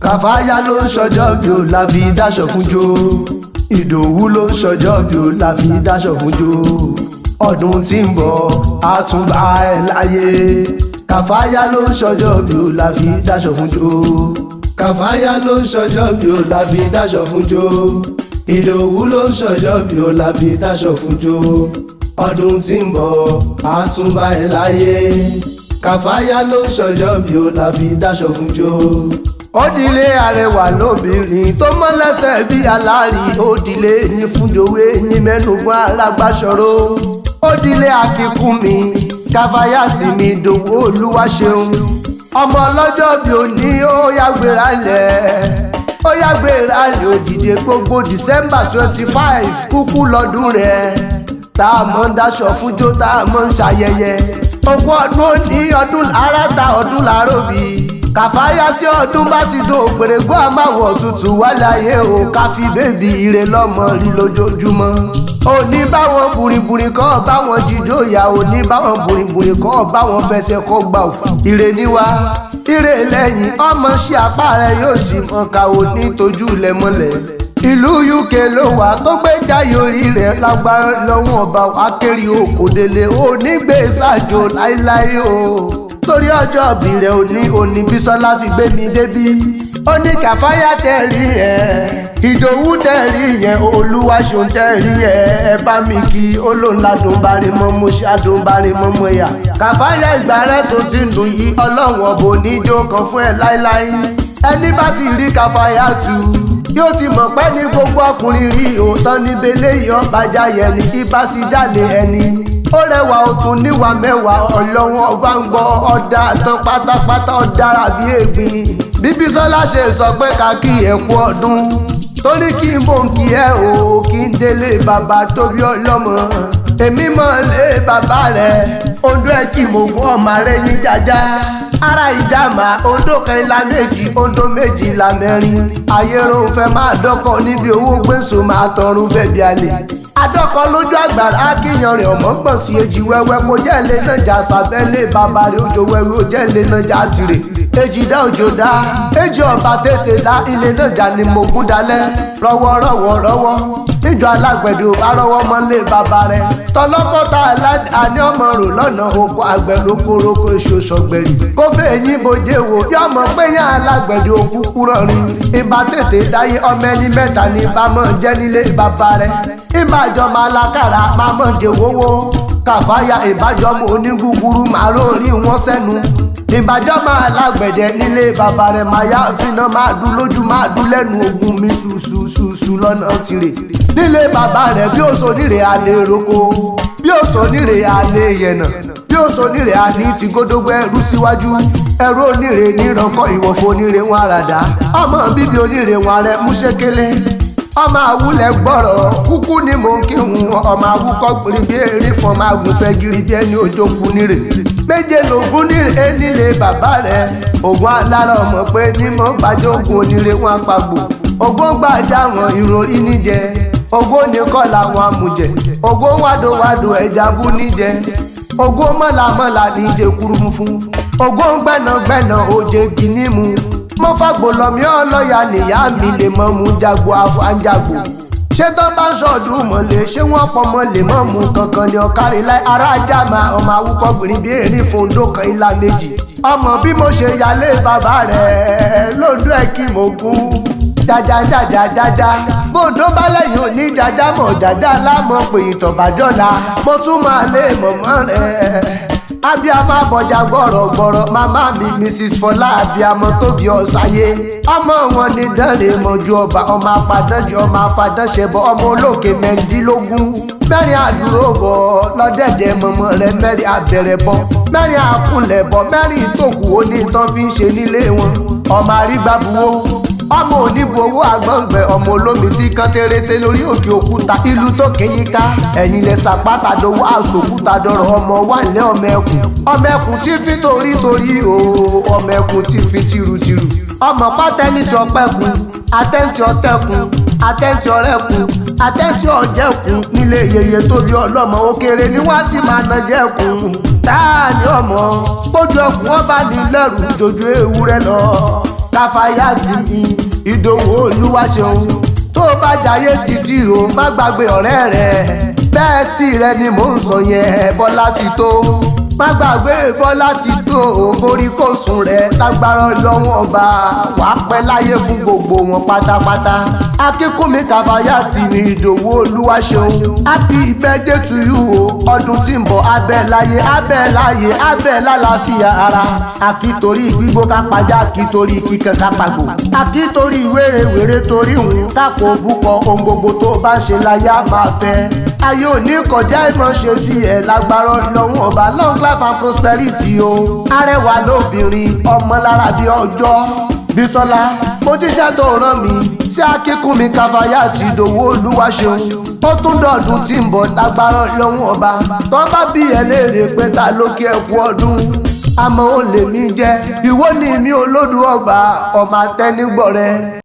Kafayat ló ń ṣọjọ́ bí ó la fi dáṣọ fún jó. Ìdòwú ló ń ṣọjọ́ bí ó la fi dáṣọ fún jó. Ọdún tí ń bọ̀ á tún bá ẹ láyé. Kafayat ló ń ṣọjọ́ bí ó la fi dáṣọ fún jó. Kafayat ló ń ṣọjọ́ bí ó la fi dáṣọ fún jó. Ìdòwú ló ń ṣọjọ́ bí ó la fi dáṣọ fún jó. Ọdún tí ń bọ̀ á tún bá ẹ láyé. Kafayat ló ń ṣọjọ́ bí ó la fi dáṣọ fún jó. Òdìlé arẹwà lóbìnrin tó mọ́ lẹ́sẹ̀ bí aláàrí. Òdìlé yín fúnjòwé yín mẹ́nugun alágbàṣọrò. Òdìlé Akinkunmi Kafayat mi dòwó Olúwaṣeun. Ọmọ ọlọ́jọ́ bí òní ó yàgbéra lẹ̀. Ó yàgbéra lẹ̀ òdìdé gbogbo December 25 kúkú lọ́dún rẹ̀. Tá a mọ̀ ń dáṣọ fúnjó tá a mọ̀ ń ṣayẹyẹ. Ogún ọdún òní ọdún àràtà ọdún làárọ̀ bíi. Kafayat tí ọdún bá ti dùn òpèrègbọ́ àmàwọ̀ tutù wá láyé o. Ká fi bébì ire lọ́mọ rí lójoojúmọ́. Òní báwọn bùrìbùrì kọ́ báwọn jíjó ìyá. Òní báwọn bùrìbùrì kọ́ báwọn fẹsẹ̀ kọ́ gbà ò. Ire níwá ire lẹ́yìn ọmọ sí apá rẹ̀ yóò sì mọ̀ ká òní tójú ilẹ̀ mọ́lẹ̀. Ìlú UK ló wà tó gbé jáyé orí rẹ̀ lágbára lọ́wọ́ ọba akéré òkòdélé. Òní gbé ṣáájú láíláí o. Torí ọjọ́ ìbí rẹ̀ òní Bísọ́lá fi gbé mi débí. Ó ní Kafayat tẹ̀rí ẹ̀, Ìdòwú tẹ̀rí yẹn, Olúwaṣeun tẹ̀rí ẹ̀. Ẹ bá mi kí olóńládùn bá rí mọ́ mo ṣáàdùn bá rí mọ́ mo yà. Kafayat ìgbà rẹ̀ tó ti ń dùn yìí Ọlọ́run ọ̀bọ oníjó kan fún ẹ láíláí. Ẹni bá ti rí Kafayat yóò ti mọ̀ pé ní gbogbo ọkùnrin rí òótọ́ níbelé ìyọ́bàjá yẹn ní ibà sí jálè ẹni. Ó rẹwà ó tún níwà mẹ́wàá ọlọ́wọ́n ọba ń gbọ́ ọ̀dà tán pátápátá ọ̀dára bí ègbìn. Bí Bísọ́lá ṣe sọ pé ká kí ẹ kú ọdún. Torí kí n bò ń kí ẹ o kí n délé bàbá tó bí ọlọ́mọ. Èmi mọ̀ lé bàbá rẹ̀ Ondo ẹ̀ kí mo gbọ́ ọmọ rẹ̀ yín jájá. Ara ìjàmà Ondo kan ìlà méjì Ondo méjì ìlà mẹ́rin. Ayérò ń fẹ́ máa dọ́kọ̀ níbi owó gbèsò máa tọrùn bẹ̀bí alẹ́. Adọ́kọ lójú àgbàrá akíyan rẹ̀ ọmọ gbọ̀n sí èjì wẹ́wẹ́ kó jẹ́ ilé náà jà sábẹ́lé bàbá rẹ̀ òjò wẹ́wẹ́ ó jẹ́ ilé náà jà tirẹ̀. Èjì dá òjò dá èjì ọba tètè dá ilé náà jà ní mogún dalẹ̀ rọ́wọ́ níjọ alágbẹ̀dẹ ò bá rọ́wọ́ mọ́lé bàbá rẹ̀. Tọlọ́kọ́ta àní ọmọ rò lọ́nà oko àgbẹ̀ lókoroko èso sọ̀gbẹ̀rì. Kó fẹ́ yín bojé wo bí ọmọ péyàn alágbẹ̀dẹ òkú kúrọ̀ rin. Ibà tètè dáyé ọmọ ẹni mẹ́ta ní bámọ̀ jẹ́ nílé bàbá rẹ̀. Ìbàjọ́ máa lákàrà máa mọ̀ jẹ́ wówó. Kafayat ìbàjọ́ mọ onígúgúrú máa lórí wọn sẹ́nu. Ìbàjọ́ máa lágbẹ̀dẹ nílé bàbá rẹ̀ máa yá fínà máa dún lójú máa dún lẹ́nu ogun mi ṣùṣùṣùṣù lọ́nà tirẹ̀. Nílé bàbá rẹ̀ bí ó so nírè alẹ́ roko, bí ó so nírè alẹ́ yẹ̀nà, bí ó so nírè àní ti gódógbó ẹrú síwájú. Ẹrú onírè nírànkọ́ ìwọ̀fọ̀ onírè wọn àràdá. Ọmọ bíbí onírè wọn rẹ̀ mú ṣékélé. Ọmọ àwúlẹ̀ gbọ́rọ̀ kúkú ni mò ń kírun. Ọmọ àwúkọ́ gbèrè bí eré fún ọmọ àgùnfẹ́ gírí bí ẹni òjòkú nírè. Méje lògún nírè nílé bàbá rẹ̀. Ògùn alára ọmọ pé ní mọ́ gbàjọ́ ògùn onírè wọn àpapọ̀. Ògùn gbàjà wọn ìròrí níjẹ. Ògùn nìkọ́ làwọn amújẹ. Ògùn wádòwádò ẹja bú níjẹ. Ògùn mọ́làmọ́là níjẹ kúrúmú fún. Ògùn gbẹ̀nàgbẹ̀nà òjè gínímù. Mo fàgbò lọ́mí ọlọ́yà nìyá mi lè mọ́ mú jago àfàǹjàgbò. Ṣé tó bá ń sọ̀dún mọ̀lẹ́ ṣé wọ́n pọ̀ mọ́ lè mọ́ mú kankan ní ọ̀kárí láì ara jáma ọmọ awúkọ́ gbìrín bí erin fún Ondo kan ìlà méjì. Ọmọ bí mo ṣe yálé bàbá rẹ̀ lóńdó ẹ̀ kí mo gún. Jajajajajaja bòńdó bá lẹ́yìn òní jaja mọ̀ jaja lámọ̀ pé ìtọ̀bàjọ́la mo tún máa lé mọ̀mọ́ rẹ̀. Abíamọ abọjà gbọ̀rọ̀gbọ̀rọ̀ màmá mi Mrs. Fọlá abíamọ tó bí ọ̀sáyé. Ọmọ wọn ní dánrè mọ́jú ọba ọmọ apàdánjọ ọmọ afàdánṣẹbọ ọmọ olókè mẹ́rìndínlógún. Mẹ́rin àdúró bọ̀ lọ́dẹ̀dẹ̀ mọ̀mọ́ rẹ̀ mẹ́rin abẹ̀rẹ̀ bọ̀ mẹ́rin àkúnlẹ̀ bọ̀ mẹ́rin ìtòkù onítàn fi ń ṣe nílé wọn. Ọmọ àrígbàbuwó ọmọ oníbu owó àgbọ̀ngbẹ̀ ọmọ olómi tí kan tẹ́rẹ́tẹ́ lórí òkè òkúta ìlú tó kéyíká ẹ̀yìn lẹ sàpátá dowó àsòkúta dọ̀rọ̀ ọmọ wà nílẹ̀ ọmọ ẹkùn tí fi torí o ọmọ ẹkùn tí fi tìrùtìrù ọmọ pátẹ́ni tí ọpẹ́kùn atẹ́ntì ọtẹ́kùn atẹ́ntì ọrẹ́kùn atẹ́ntì ọjẹ́kùn nílé yeye tóbi ọlọ́mọ òkèrè ni wá ti máa nà jẹ́kùn táà ní ọmọ gbójú ẹkùn ọba ní lẹ́rù jojú ewúrẹ́ lọ. Kafayat mi Ìdòwú Olúwaṣeun tó bá jayé títí o má gbàgbé ọ̀rẹ́ rẹ̀ bẹ́ẹ̀ sì rẹ ni mò ń sọ yẹn Bọ́lá ti tó má gbàgbé Bọ́lá ti tó borí kò sùn rẹ̀ lágbára Ọlọ́run ọba wàá pẹ́ láyé fún gbogbo wọn pátápátá. Akinkunmi Kafayat mi Ìdòwú Olúwaṣeun happy birthday to you o ọdún tí ń bọ̀ abẹ́ láyé lálàáfíà ara àkítorí gbígbó kápájá àkítorí kíkan kápágbó àkítorí wérewère torí òun kápò búkọ ohun gbogbo tó bá ń ṣe láyé á máa fẹ́ ayé òní kọjá ìmọ̀ṣe sí ẹ̀ lágbára Ọlọ́run ọba long life and prosperity o arẹwà lóbìnrin ọmọ lára bíi ọjọ́ Bísọ́lá mojíṣẹ́ tó rán mi sí Akinkunmi Kafayat Ìdòwú Olúwaṣeun ó tún dọ̀dún tí ń bọ̀ lágbára Ọlọ́run ọba tó bá bí ẹ léèrè pé ta ló kí ẹ kú ọdún àmọ́ ó lè mí jẹ́ ìwọ ni mi olódù ọgbà ọmọ àtẹnigbọ̀rẹ́.